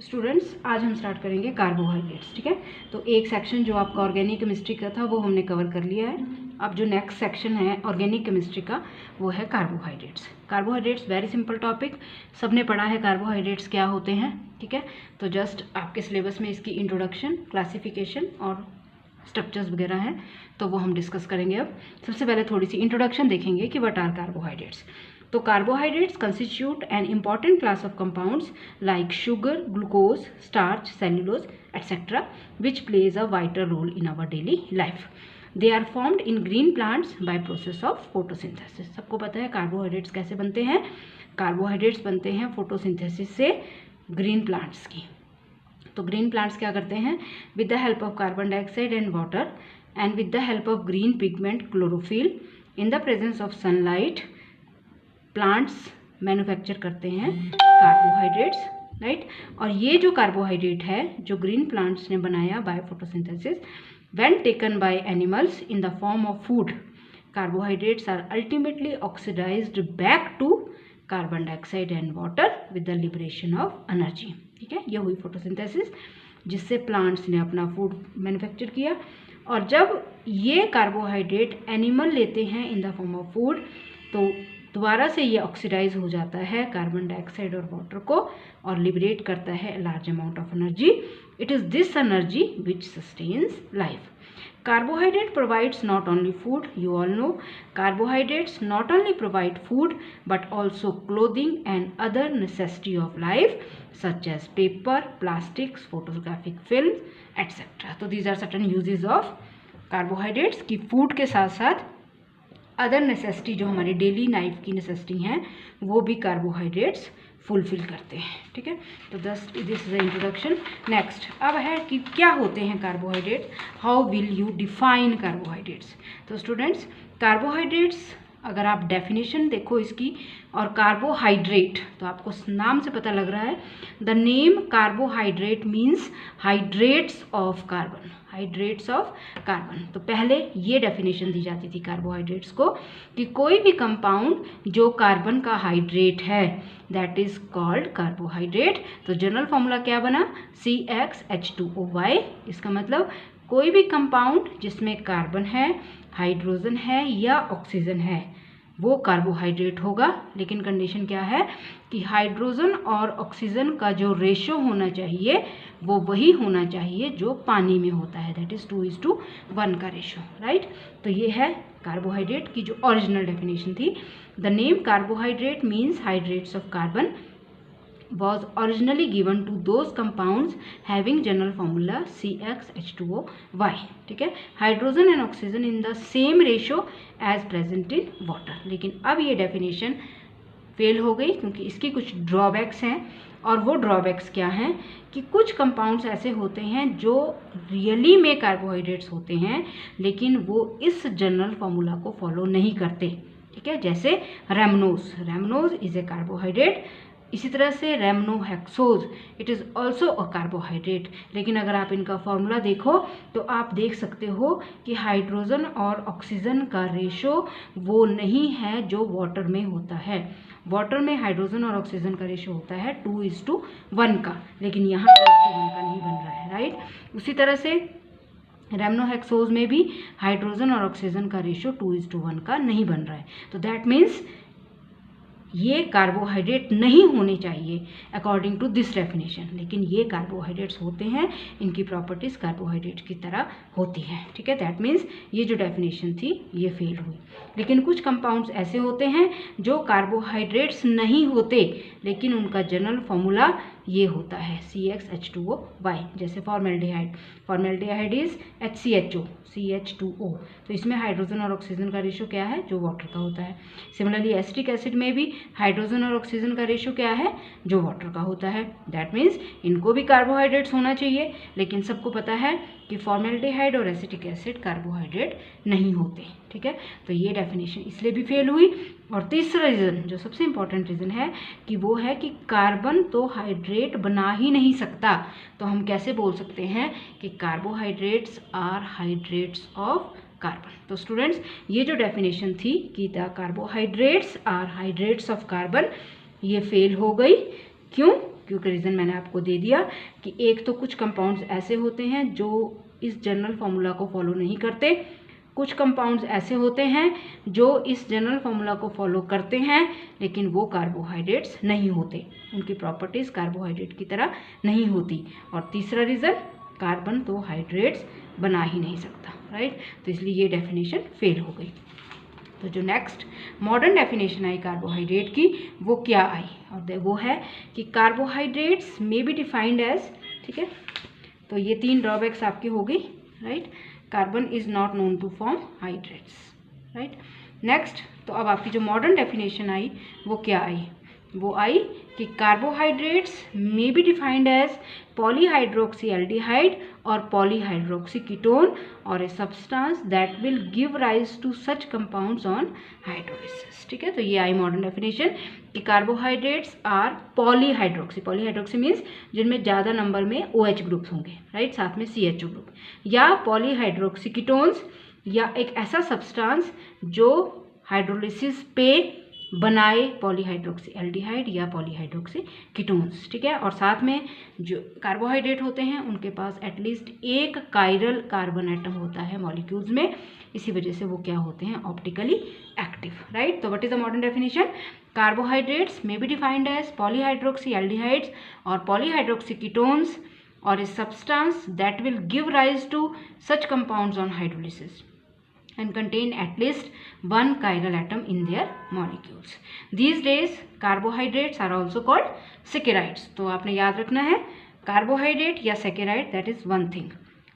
Students आज हम start करेंगे कार्बोहाइड्रेट्स। ठीक है, तो एक सेक्शन जो आपका ऑर्गेनिक केमिस्ट्री का था वो हमने कवर कर लिया है। अब जो नेक्स्ट सेक्शन है ऑर्गेनिक केमिस्ट्री का वो है carbohydrates. Carbohydrates very simple topic, सबने पढ़ा है कार्बोहाइड्रेट्स क्या होते हैं। ठीक है, तो जस्ट आपके सिलेबस में इसकी इंट्रोडक्शन, क्लासिफिकेशन और स्ट्रक्चर्स वगैरह हैं, तो वो हम डिस्कस करेंगे। अब सबसे पहले थोड़ी सी इंट्रोडक्शन देखेंगे कि व्हाट आर कार्बोहाइड्रेट्स। तो carbohydrates constitute an important class of compounds like sugar, glucose, starch, cellulose etcetera which plays a vital role in our daily life. They are formed in green plants by process of photosynthesis. सबको पता है carbohydrates कैसे बनते हैं। Carbohydrates बनते हैं photosynthesis से green plants की। तो ग्रीन प्लांट्स क्या करते हैं, with the help of carbon dioxide and water and with the help of green pigment chlorophyll in the presence of sunlight plants manufacture करते हैं कार्बोहाइड्रेट्स, राइट। और ये जो कार्बोहाइड्रेट है जो ग्रीन प्लांट्स ने बनाया by photosynthesis, when taken by animals in the form of food, carbohydrates are ultimately oxidised back to carbon dioxide and water with the liberation of energy. ठीक है, ये हुई फोटोसिंथेसिस जिससे प्लांट्स ने अपना फूड मैन्युफैक्चर किया। और जब ये कार्बोहाइड्रेट एनिमल लेते हैं इन द फॉर्म ऑफ फूड, तो दोबारा से ये ऑक्सीडाइज हो जाता है कार्बन डाइऑक्साइड और वाटर को और लिबरेट करता है large amount of energy. It is this energy which sustains life. Carbohydrate provides not only food, you all know, carbohydrates not only provide food but also clothing and other necessity of life such as paper, plastics, photographic films, etc. So these are certain uses of carbohydrates कि food के साथ साथ other necessity जो हमारी daily life की necessity हैं वो भी कार्बोहाइड्रेट्स फुलफिल करते हैं। ठीक है, तो this is the introduction. Next अब है कि क्या होते हैं carbohydrates, how will you define carbohydrates. तो स्टूडेंट्स कार्बोहाइड्रेट्स अगर आप डेफिनेशन देखो इसकी, और कार्बोहाइड्रेट तो आपको नाम से पता लग रहा है, the name carbohydrate means hydrates of carbon, hydrates of carbon. तो पहले ये डेफिनेशन दी जाती थी कार्बोहाइड्रेट्स को कि कोई भी कंपाउंड जो कार्बन का हाइड्रेट है दैट इज कॉल्ड कार्बोहाइड्रेट। तो जनरल फॉर्मूला क्या बना, CxH2O। इसका मतलब कोई भी कंपाउंड जिसमें कार्बन है, हाइड्रोजन है या ऑक्सीजन है वो कार्बोहाइड्रेट होगा। लेकिन कंडीशन क्या है कि हाइड्रोजन और ऑक्सीजन का जो रेशो होना चाहिए वो वही होना चाहिए जो पानी में होता है, दैट इज 2:1 का रेशो, राइट। तो ये है कार्बोहाइड्रेट की जो ओरिजिनल डेफिनेशन थी। The name carbohydrate means hydrates of carbon was originally given to those compounds having general formula CxH2O. ठीक है, hydrogen and oxygen in the same ratio as present in water. लेकिन अब ये definition fail हो गई क्योंकि इसकी कुछ ड्रॉबैक्स हैं। और वो ड्रॉबैक्स क्या हैं कि कुछ कंपाउंड्स ऐसे होते हैं जो रियली में कार्बोहाइड्रेट्स होते हैं लेकिन वो इस जनरल फॉर्मूला को फॉलो नहीं करते। ठीक है, जैसे rhamnose, rhamnose is a carbohydrate. इसी तरह से rhamnohexose, it is also a carbohydrate. लेकिन अगर आप इनका फॉर्मूला देखो तो आप देख सकते हो कि हाइड्रोजन और ऑक्सीजन का रेशो वो नहीं है जो वाटर में होता है। वाटर में हाइड्रोजन और ऑक्सीजन का रेशो होता है 2:1 का, लेकिन यहाँ 2:1 का नहीं बन रहा है, राइट। उसी तरह से रेमनोहेक्सोज में भी हाइड्रोजन और ऑक्सीजन का रेशो 2:1 का नहीं बन रहा है। तो दैट मीन्स ये कार्बोहाइड्रेट नहीं होने चाहिए अकॉर्डिंग टू दिस डेफिनेशन, लेकिन ये कार्बोहाइड्रेट्स होते हैं, इनकी प्रॉपर्टीज कार्बोहाइड्रेट की तरह होती है। ठीक है, दैट मीन्स ये जो डेफिनेशन थी ये फेल हुई। लेकिन कुछ कंपाउंड्स ऐसे होते हैं जो कार्बोहाइड्रेट्स नहीं होते लेकिन उनका जनरल फॉर्मूला ये होता है CxH2O, जैसे formaldehyde, formaldehyde is HCHO, CH2O। तो इसमें हाइड्रोजन और ऑक्सीजन का रेशो क्या है, जो वाटर का होता है। सिमिलरली एसिटिक एसिड में भी हाइड्रोजन और ऑक्सीजन का रेशो क्या है, जो वाटर का होता है। दैट मीन्स इनको भी कार्बोहाइड्रेट्स होना चाहिए, लेकिन सबको पता है कि फॉर्मेल्डिहाइड और एसिटिक एसिड कार्बोहाइड्रेट नहीं होते। ठीक है, तो ये डेफिनेशन इसलिए भी फेल हुई। और तीसरा रीज़न जो सबसे इम्पॉर्टेंट रीज़न है कि वो है कि कार्बन तो हाइड्रेट बना ही नहीं सकता। तो हम कैसे बोल सकते हैं कि carbohydrates are hydrates of carbon. तो स्टूडेंट्स ये जो डेफिनेशन थी कि the carbohydrates are hydrates of carbon, ये फेल हो गई। क्यों? क्योंकि रीज़न मैंने आपको दे दिया कि एक तो कुछ कंपाउंड्स ऐसे होते हैं जो इस जनरल फार्मूला को फॉलो नहीं करते, कुछ कंपाउंड्स ऐसे होते हैं जो इस जनरल फार्मूला को फॉलो करते हैं लेकिन वो कार्बोहाइड्रेट्स नहीं होते, उनकी प्रॉपर्टीज़ कार्बोहाइड्रेट की तरह नहीं होती। और तीसरा रीज़न, कार्बन तो हाइड्रेट्स बना ही नहीं सकता, राइट। तो इसलिए ये डेफिनेशन फेल हो गई। तो जो नेक्स्ट मॉडर्न डेफिनेशन आई कार्बोहाइड्रेट की वो क्या आई, और वो है कि carbohydrates may be defined as, ठीक है, तो ये 3 ड्रॉबैक्स आपकी हो गई, right. Carbon is not known to form hydrates, right. Next, तो अब आपकी जो मॉडर्न डेफिनेशन आई वो क्या आई, वो आई कि carbohydrates may be defined as polyhydroxy aldehyde और पॉलीहाइड्रोक्सी कीटोन और a substance that will give rise to such compounds on hydrolysis, ठीक है। तो ये आई मॉडर्न डेफिनेशन कि carbohydrates are polyhydroxy, polyhydroxy means जिनमें ज़्यादा नंबर में OH ग्रुप्स होंगे, राइट, साथ में CHO ग्रुप, या पॉलीहाइड्रोक्सी कीटोन्स, या एक ऐसा सब्सटेंस जो हाइड्रोलिसिस पे बनाए पॉलीहाइड्रोक्सी एल्डिहाइड या पॉलीहाइड्रोक्सी कीटोन्स, ठीक है। और साथ में जो कार्बोहाइड्रेट होते हैं उनके पास एटलीस्ट एक कायरल कार्बन एटम होता है मॉलिक्यूल्स में, इसी वजह से वो क्या होते हैं, ऑप्टिकली एक्टिव, राइट। तो what is the modern definition, carbohydrates may be defined as polyhydroxy aldehydes और पॉलीहाइड्रोक्सी कीटोन्स और a substance that will give rise to such compounds on hydrolysis and contain at least one chiral atom in their molecules. These days carbohydrates are also called saccharides. तो आपने याद रखना है carbohydrate या saccharide, that is one thing.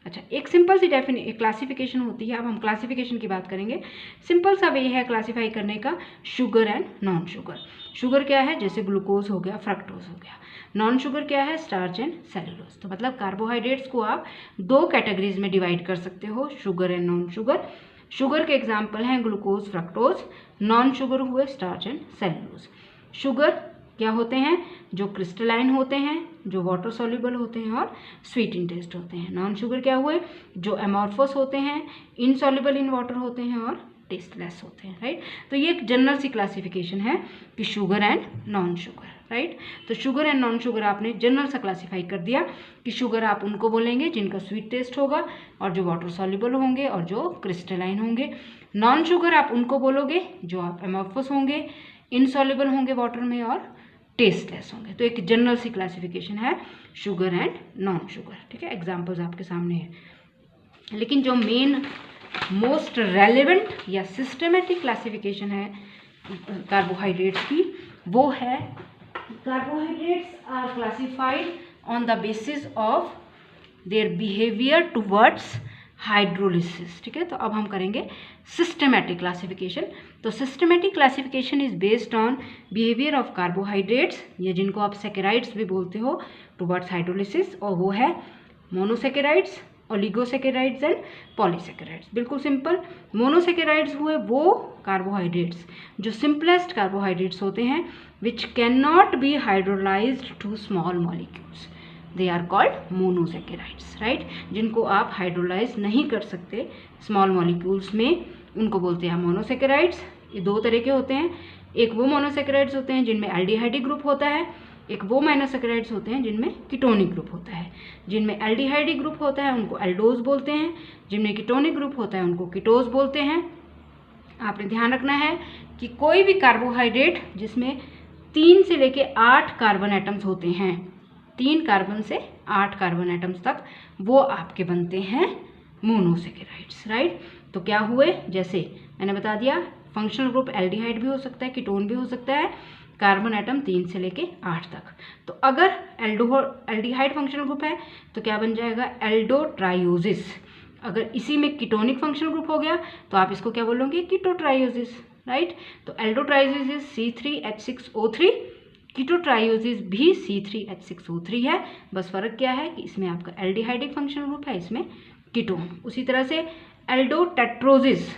अच्छा, एक simple सी classification होती है, अब हम क्लासिफिकेशन की बात करेंगे। सिंपल सा वे है क्लासीफाई करने का, sugar and non sugar. Sugar क्या है, जैसे ग्लूकोज हो गया, फ्रक्टोज हो गया। नॉन शुगर क्या है, स्टार्च एंड सेलुलोज। तो मतलब कार्बोहाइड्रेट्स को आप 2 कैटेगरीज में डिवाइड कर सकते हो, sugar and non sugar. Sugar के एग्जाम्पल हैं ग्लूकोज, फ्रक्टोज, नॉन शुगर हुए स्टार्च एंड सेलुलोज। शुगर क्या होते हैं, जो क्रिस्टलाइन होते हैं, जो वाटर सॉल्युबल होते हैं और स्वीट इन टेस्ट होते हैं। नॉन शुगर क्या हुए, जो एमॉर्फस होते हैं, इनसॉल्युबल इन वाटर होते हैं और टेस्टलेस होते हैं, राइट। तो ये एक जनरल सी क्लासिफिकेशन है कि sugar and non sugar, right. तो शुगर एंड नॉन शुगर आपने जनरल सा क्लासीफाई कर दिया कि शुगर आप उनको बोलेंगे जिनका स्वीट टेस्ट होगा और जो वाटर सॉल्युबल होंगे और जो क्रिस्टलाइन होंगे। नॉन शुगर आप उनको बोलोगे जो आप एमॉर्फस होंगे, इनसॉल्युबल होंगे वाटर में और टेस्टलेस होंगे। तो एक जनरल सी क्लासिफिकेशन है शुगर एंड नॉन शुगर, ठीक है। एग्जाम्पल्स आपके सामने है, लेकिन जो मेन मोस्ट रेलेवेंट या सिस्टमेटिक क्लासिफिकेशन है कार्बोहाइड्रेट्स की, वो है carbohydrates are classified on the basis of their behavior towards hydrolysis, ठीक है। तो अब हम करेंगे सिस्टमेटिक क्लासिफिकेशन। तो systematic classification is based on behaviour of carbohydrates, ये जिनको आप सैकेराइड्स भी बोलते हो, टुवर्ड्स हाइड्रोलिसिस, और वो है मोनोसैकेराइड्स, ओलिगोसैकेराइड्स एंड पॉलीसैकेराइड्स। बिल्कुल सिंपल। मोनोसैकेराइड्स हुए वो कार्बोहाइड्रेट्स जो सिंपलेस्ट कार्बोहाइड्रेट्स होते हैं, which cannot be hydrolyzed to small molecules, they are called monosaccharides, right। जिनको आप हाइड्रोलाइज नहीं कर सकते स्मॉल मॉलिक्यूल्स में, उनको बोलते हैं मोनोसैकेराइड्स। ये 2 तरह के होते हैं, एक वो मोनोसैकेराइड्स होते हैं जिनमें एल्डिहाइडिक ग्रुप होता है, एक वो मोनोसैकेराइड्स होते हैं जिनमें कीटोनिक ग्रुप होता है। जिनमें एल्डिहाइडिक ग्रुप होता है उनको एल्डोज बोलते हैं, जिनमें कीटोनिक ग्रुप होता है उनको कीटोज बोलते हैं। आपने ध्यान रखना है कि कोई भी कार्बोहाइड्रेट जिसमें 3 से लेके 8 कार्बन एटम्स होते हैं, 3 कार्बन से 8 कार्बन एटम्स तक, वो आपके बनते हैं मोनोसैकेराइड्स, राइट। तो क्या हुए, जैसे मैंने बता दिया, फंक्शनल ग्रुप एल्डिहाइड भी हो सकता है, कीटोन भी हो सकता है, कार्बन एटम 3 से लेके 8 तक। तो अगर एल्डिहाइड फंक्शनल ग्रुप है तो क्या बन जाएगा, एल्डोट्रायोजिस। अगर इसी में कीटोनिक फंक्शनल ग्रुप हो गया तो आप इसको क्या बोलोगे, कीटोट्रायोजिस, राइट। तो एल्डोट्रायोजिस C3H6O3, कीटोट्रायोजिस भी C3H6O3 है, बस फर्क क्या है कि इसमें आपका एल्डिहाइडिक फंक्शनल ग्रुप है, इसमें कीटोन। उसी तरह से एल्डोटेट्रोजिस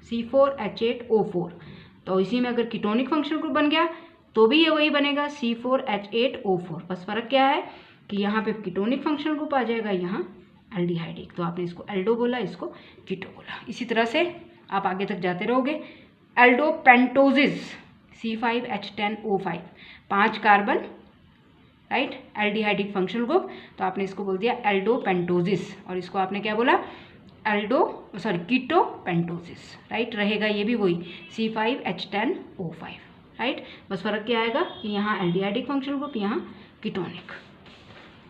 C4H8O4, तो इसी में अगर कीटोनिक फंक्शनल ग्रुप बन गया तो भी ये वही बनेगा C4H8O4, बस फर्क क्या है कि यहाँ पे कीटोनिक फंक्शनल ग्रुप आ जाएगा, यहाँ एल्डिहाइडिक। तो आपने इसको एल्डो बोला, इसको कीटो बोला। इसी तरह से आप आगे तक जाते रहोगे। एल्डोपेंटोजिस C5H10O5, 5 carbon right, aldehydic functional group, तो आपने इसको बोल दिया एल्डोपेंटोसिस, और इसको आपने क्या बोला, कीटोपेंटोसिस, राइट, रहेगा ये भी वही C5H10O5, राइट। बस फर्क क्या आएगा कि यहाँ एल्डिहाइडिक फंक्शनल ग्रुप, यहाँ कीटोनिक,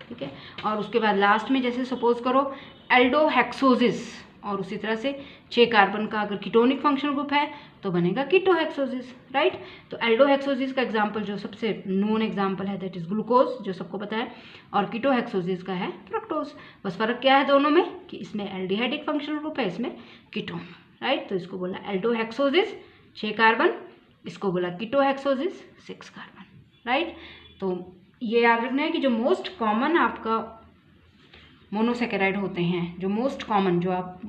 ठीक है। और उसके बाद लास्ट में जैसे सपोज करो एल्डोहेक्सोसिस, और उसी तरह से 6 कार्बन का अगर कीटोनिक फंक्शनल ग्रुप है तो बनेगा कीटोहेक्सोसिस, राइट। तो एल्डोहेक्सोसिस का एग्जांपल जो सबसे नोन एग्जांपल है दैट इज ग्लूकोज, जो सबको पता है, और कीटोहेक्सोसिस का है फ्रक्टोज। बस फर्क क्या है दोनों में कि इसमें एल्डिहाइडिक फंक्शनल ग्रुप है, इसमें कीटोन, राइट। तो इसको बोला एल्डोहेक्सोसिस 6 कार्बन, इसको बोला कीटोहेक्सोसिस 6 कार्बन, राइट। तो ये याद रखना है कि जो मोस्ट कॉमन आपका मोनोसेकेराइड होते हैं, जो मोस्ट कॉमन, जो आप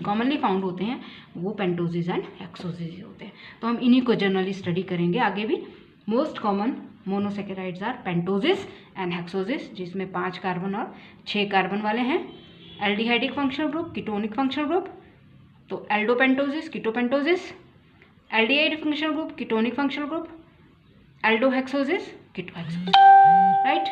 कॉमनली फाउंड होते हैं, वो पेंटोसिस एंड हेक्सोसिस होते हैं। तो हम इन्हीं को जनरली स्टडी करेंगे आगे भी। Most common monosaccharides are pentoses and hexoses, जिसमें 5 कार्बन और 6 कार्बन वाले हैं। Aldehydic functional group, ketonic functional group, तो aldopentoses, ketopentoses, aldehydic functional group, ketonic functional group, aldohexoses, ketohexoses, right.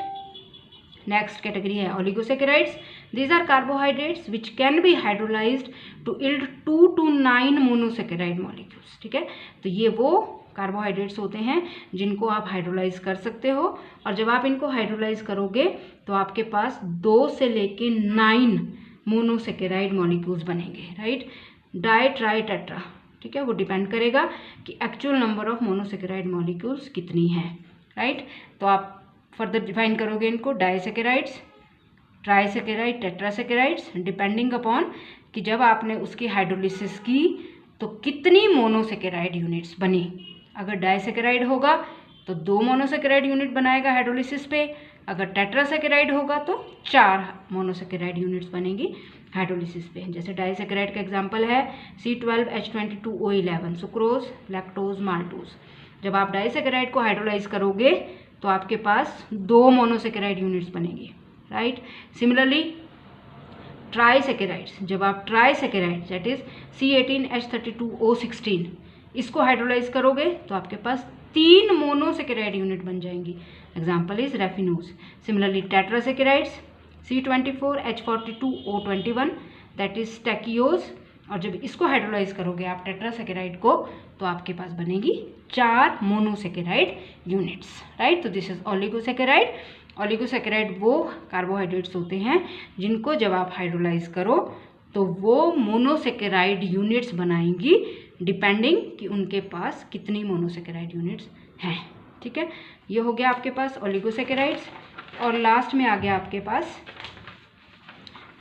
Next category है oligosaccharides. These are carbohydrates which can be hydrolyzed to yield 2 to 9 monosaccharide molecules, ठीक है। तो ये वो carbohydrates होते हैं जिनको आप हाइड्रोलाइज कर सकते हो, और जब आप इनको हाइड्रोलाइज करोगे तो आपके पास 2 से लेके 9 मोनोसेकेराइड मॉलिक्यूल्स बनेंगे, राइट। डाई, ट्राई, टेट्रा, ठीक है, वो डिपेंड करेगा कि actual number of monosaccharide molecules कितनी है, राइट। तो आप फर्दर डिफाइन करोगे इनको डाइसेकेराइड्स, ट्राइसेकेराइड, टेट्रासेकेराइड्स, डिपेंडिंग अपॉन कि जब आपने उसकी हाइड्रोलिसिस की तो कितनी मोनोसेकेराइड यूनिट्स बनी। अगर डाइसेकेराइड होगा तो 2 मोनोसेकेराइड यूनिट बनाएगा हाइड्रोलिसिस पे, अगर टेट्रासेकेराइड होगा तो 4 मोनोसेकेराइड यूनिट्स बनेगी हाइड्रोलिसिस पे। जैसे डाइसेकेराइड का एग्जांपल है C12H22O11, सुक्रोज, लैक्टोज, माल्टोज। जब आप डाइसेकेराइड को हाइड्रोलाइज करोगे तो आपके पास 2 मोनोसेकेराइड यूनिट्स बनेगी, राइट। सिमिलरली ट्राइसेकेराइड्स, जब आप ट्राइसेकेराइड दैट इज C18H32O16 इसको हाइड्रोलाइज करोगे तो आपके पास 3 मोनोसेकेराइड यूनिट बन जाएंगी, example is raffinose. Similarly tetrasaccharides C24H42O21 that is stachyose, और जब इसको हाइड्रोलाइज करोगे आप टेट्रासेकेराइड को तो आपके पास बनेगी 4 मोनोसेकेराइड यूनिट्स, राइट। तो दिस इज ओलिगोसेकेराइड। ओलिगोसेकेराइड वो कार्बोहाइड्रेट्स होते हैं जिनको जब आप हाइड्रोलाइज करो तो वो मोनोसेकेराइड यूनिट्स बनाएंगी डिपेंडिंग कि उनके पास कितनी मोनोसेकेराइड यूनिट्स हैं, ठीक है। ये हो गया आपके पास ओलिगोसेकेराइड्स, और लास्ट में आ गया आपके पास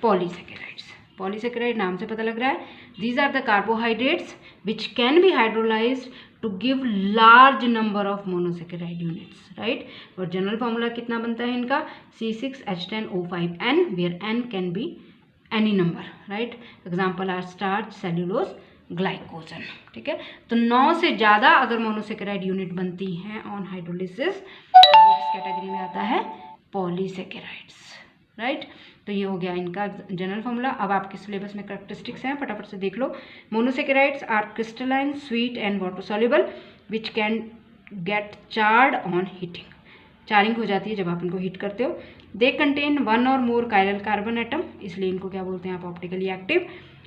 पॉलीसेकेराइड्स। पॉलीसेकेराइड नाम से पता लग रहा है, these are the carbohydrates which can be hydrolysed to give large number of monosaccharide units, right. और जनरल फॉर्मूला कितना बनता है इनका, C6H10O5N, where N can be any number, right. Example are starch, cellulose, glycogen, ठीक है। तो 9 से ज़्यादा अगर मोनोसेकेराइड यूनिट बनती हैं ऑन हाइड्रोलिसिस तो इस कैटेगरी में आता है पॉलीसेकेराइड्स, राइट। तो ये हो गया इनका जनरल फॉर्मूला। अब आपके सिलेबस में कैरेक्टरिस्टिक्स हैं, फटाफट से देख लो। Monosaccharides are crystalline, sweet and water soluble which can get charred on heating, charring हो जाती है जब आप इनको हीट करते हो। दे कंटेन 1 और मोर कायरल कार्बन एटम, इसलिए इनको क्या बोलते हैं आप, ऑप्टिकली एक्टिव।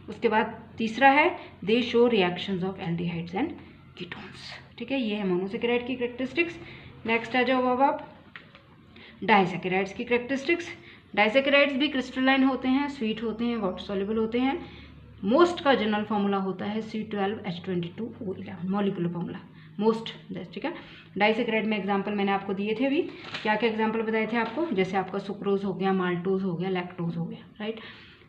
उसके बाद तीसरा है दे show reactions of aldehydes and ketones, ठीक है। ये है मोनोसेकेराइड की कैरेक्टरिस्टिक्स। नेक्स्ट आ जाओ अब आप डाइसेकेराइड्स की कैरेक्टरिस्टिक्स। डाइसेकेराइड्स भी क्रिस्टलाइन होते हैं, स्वीट होते हैं, वाटर सॉल्युबल होते हैं। मोस्ट का जनरल फॉर्मूला होता है C12H22O11, मॉलिक्यूलर फॉर्मूला मोस्ट, ठीक है। डाइसेकेराइड में एग्जांपल मैंने आपको दिए थे अभी, क्या क्या एग्जांपल बताए थे आपको, जैसे आपका सुक्रोज हो गया, माल्टोज हो गया, लैक्टोज हो गया, right.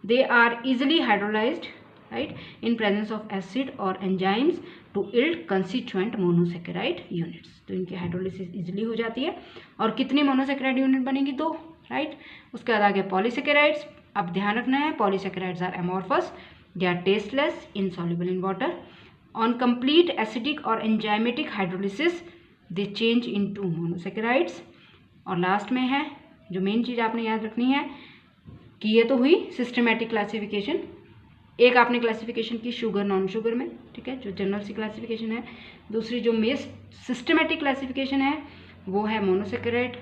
They are easily hydrolysed, right, in presence of acid और enzymes to yield constituent monosaccharide units. तो इनकी हाइड्रोलिसिस इजिली हो जाती है। और कितनी मोनोसेकेराइड यूनिट बनेगी, 2, राइट। उसके बाद आगे पॉलीसेकेराइड्स। अब ध्यान रखना है polysaccharides are amorphous, they are tasteless, insoluble in water. On complete acidic और enzymatic hydrolysis they change into monosaccharides. और लास्ट में है जो मेन चीज़ आपने याद रखनी है कि ये तो हुई सिस्टमेटिक क्लासिफिकेशन, एक आपने क्लासिफिकेशन की शुगर नॉन शुगर में, ठीक है, जो जनरल सी क्लासिफिकेशन है। दूसरी जो मेन सिस्टमेटिक क्लासिफिकेशन है वो है मोनोसेकेराइड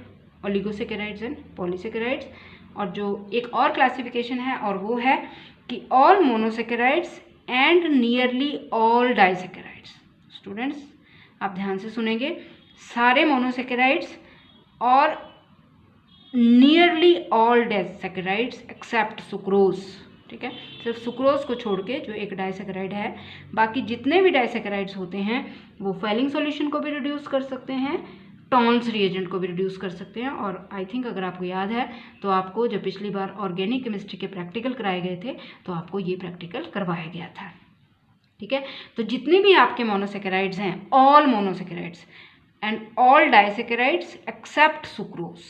ओलिगोसेकेराइड्स एंड पॉलीसेकेराइड्स। और जो एक और क्लासिफिकेशन है और वो है कि all monosaccharides and nearly all disaccharides. Students आप ध्यान से सुनेंगे, सारे मोनोसेकेराइड्स और nearly all disaccharides except sucrose, ठीक है, सिर्फ सुक्रोज को छोड़ के जो एक डाइसेकेराइड है, बाकी जितने भी डाइसेकेराइड्स होते हैं वो फेलिंग सॉल्यूशन को भी रिड्यूस कर सकते हैं, टॉन्स रिएजेंट को भी रिड्यूस कर सकते हैं। और आई थिंक अगर आपको याद है तो आपको जब पिछली बार ऑर्गेनिक केमिस्ट्री के प्रैक्टिकल कराए गए थे तो आपको ये प्रैक्टिकल करवाया गया था, ठीक है। तो जितने भी आपके मोनोसेकेराइड्स हैं, all monosaccharides and all disaccharides except sucrose,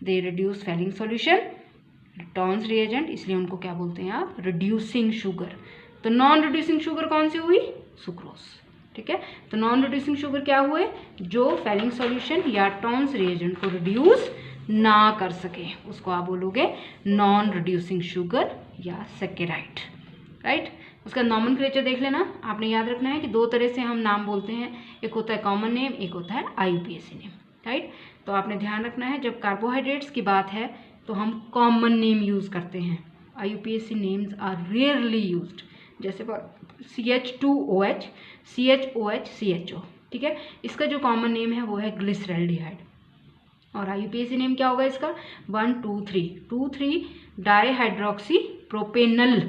they reduce Fehling solution, Tollens reagent, इसलिए उनको क्या बोलते हैं आप, रिड्यूसिंग शुगर। तो नॉन रिड्यूसिंग शुगर कौन सी हुई, सुक्रोज, ठीक है। तो नॉन रिड्यूसिंग शुगर क्या हुए, जो फेलिंग सॉल्यूशन या टॉन्स रिएजेंट को रिड्यूस ना कर सके, उसको आप बोलोगे नॉन रिड्यूसिंग शुगर या सेकेराइड, राइट। उसका नॉमेनक्लेचर देख लेना, आपने याद रखना है कि दो तरह से हम नाम बोलते हैं, एक होता है कॉमन नेम, एक होता है IUPAC नेम, राइट। तो आपने ध्यान रखना है जब कार्बोहाइड्रेट्स की बात है तो हम कॉमन नेम यूज़ करते हैं, IUPAC names are rarely used, जैसे CH2OH, CHOH, CHO, ठीक है। इसका जो कॉमन नेम है वो है ग्लिसरैल्डिहाइड। और IUPAC नेम क्या होगा इसका, 1,2,3 dihydroxy propanal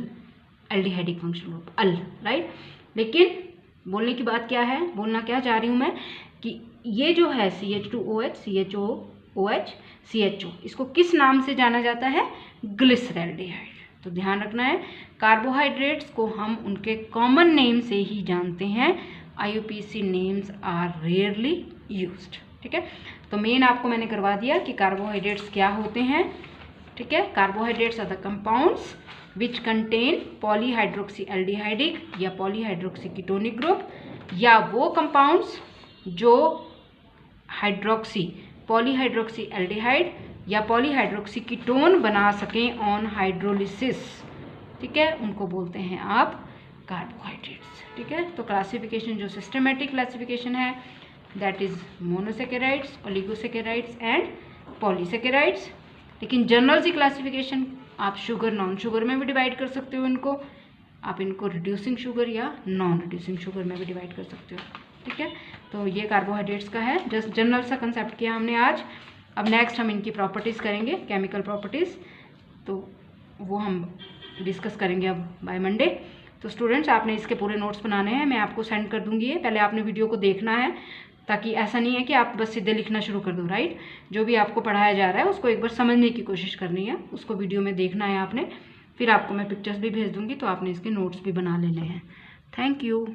aldehydic functional group, al, right. लेकिन बोलने की बात क्या है, बोलना क्या चाह रही हूँ मैं कि ये जो है CH2OH, CHOOH, CHO, इसको किस नाम से जाना जाता है, ग्लिसरैल्डिहाइड। तो ध्यान रखना है कार्बोहाइड्रेट्स को हम उनके कॉमन नेम से ही जानते हैं, IUPAC names are rarely used, ठीक है। तो मेन आपको मैंने करवा दिया कि कार्बोहाइड्रेट्स क्या होते हैं, ठीक है। Carbohydrates are the compounds which contain polyhydroxy aldehydic या पॉलीहाइड्रोक्सी कीटोनिक ग्रुप, या वो कंपाउंड्स जो हाइड्रोक्सी पॉलीहाइड्रोक्सी एल्डिहाइड या पॉलीहाइड्रोक्सी कीटोन बना सकें ऑन हाइड्रोलिसिस, ठीक है, उनको बोलते हैं आप कार्बोहाइड्रेट्स, ठीक है। तो क्लासिफिकेशन जो सिस्टमेटिक क्लासिफिकेशन है that is monosaccharides, oligosaccharides and polysaccharides. लेकिन जनरल सी क्लासिफिकेशन आप शुगर नॉन शुगर में भी डिवाइड कर सकते हो, इनको आप इनको रिड्यूसिंग शुगर या नॉन रिड्यूसिंग शुगर में भी डिवाइड कर सकते हो, ठीक है। तो ये कार्बोहाइड्रेट्स का है, जस्ट जनरल सा कंसेप्ट किया हमने आज। अब नेक्स्ट हम इनकी प्रॉपर्टीज़ करेंगे, केमिकल प्रॉपर्टीज़, तो वो हम डिस्कस करेंगे अब बाय मंडे। तो स्टूडेंट्स आपने इसके पूरे नोट्स बनाने हैं, मैं आपको सेंड कर दूंगी ये, पहले आपने वीडियो को देखना है, ताकि ऐसा नहीं है कि आप बस सीधे लिखना शुरू कर दो, राइट। जो भी आपको पढ़ाया जा रहा है उसको एक बार समझने की कोशिश करनी है, उसको वीडियो में देखना है आपने, फिर आपको मैं पिक्चर्स भी भेज दूँगी तो आपने इसके नोट्स भी बना लेने हैं। Thank you.